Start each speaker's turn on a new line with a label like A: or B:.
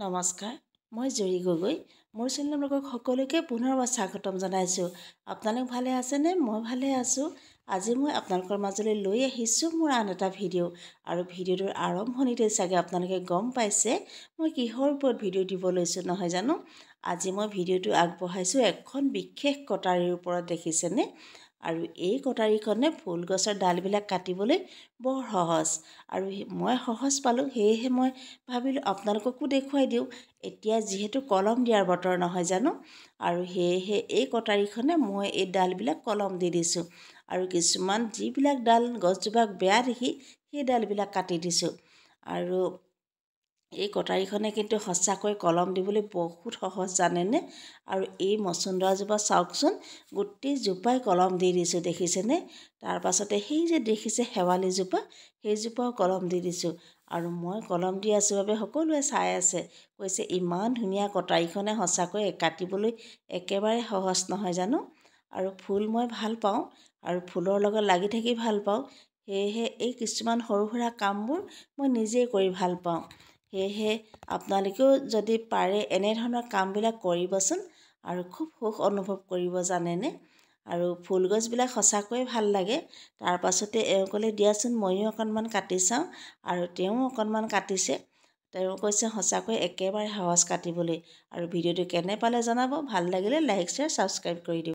A: নমস্কাৰ, মই জুৰি গগৈ। মোৰ চেনেলক সকলোকে পুনৰবাৰ স্বাগতম জনাইছোঁ। আপোনালোক ভালে আছেনে? মই ভালে আছোঁ। আজি মই আপোনালোকৰ মাজলৈ লৈ আহিছোঁ মোৰ আন এটা ভিডিঅ'। আৰু ভিডিঅ'টোৰ আৰম্ভণিতে চাগে আপোনালোকে গম পাইছে মই কিহৰ ওপৰত ভিডিঅ' দিব লৈছোঁ নহয় জানো। আজি মই ভিডিঅ'টো আগবঢ়াইছোঁ এখন বিশেষ কটাৰীৰ ওপৰত, দেখিছেনে? আৰু এই কটাৰীখনে ফুলগছৰ ডালবিলাক কাটিবলৈ বৰ সহজ। আৰু মই সহজ পালোঁ, সেয়েহে মই ভাবিলোঁ আপোনালোককো দেখুৱাই দিওঁ। এতিয়া যিহেতু কলম দিয়াৰ বতৰ নহয় জানো, আৰু সেয়েহে এই কটাৰীখনে মই এই ডালবিলাক কলম দি দিছোঁ। আৰু কিছুমান যিবিলাক ডাল গছজোপাক বেয়া দেখি সেই ডালবিলাক কাটি দিছোঁ। আৰু এই কটাৰীখনে কিন্তু সঁচাকৈ কলম দিবলৈ বহুত সহজ, জানেনে? আৰু এই মচুন্দৰাজোপা চাওকচোন, গোটেই জোপাই কলম দি দিছোঁ, দেখিছেনে? তাৰ পাছতে সেই যে দেখিছে শেৱালিজোপা, সেইজোপাও কলম দি দিছোঁ। আৰু মই কলম দি আছোঁ বাবে সকলোৱে চাই আছে, কৈছে ইমান ধুনীয়া কটাৰীখনে সঁচাকৈ কাটিবলৈ একেবাৰে সহজ নহয় জানো। আৰু ফুল মই ভাল পাওঁ আৰু ফুলৰ লগত লাগি থাকি ভাল পাওঁ। সেয়েহে এই কিছুমান সৰু সুৰা কামবোৰ মই নিজেই কৰি ভাল পাওঁ। সেয়েহে আপোনালোকেও যদি পাৰে এনেধৰণৰ কামবিলাক কৰিবচোন, আৰু খুব সুখ অনুভৱ কৰিব, জানেনে? আৰু ফুলগছবিলাক সঁচাকৈয়ে ভাল লাগে। তাৰ পাছতে এওঁ ক'লে দিয়াচোন ময়ো অকণমান কাটি চাওঁ, আৰু তেওঁ অকণমান কাটিছে। তেওঁ কৈছে সঁচাকৈ একেবাৰে সহজ কাটিবলৈ। আৰু ভিডিঅ'টো কেনে পালে জনাব। ভাল লাগিলে লাইক শ্বেয়াৰ ছাবস্ক্ৰাইব কৰি দিব।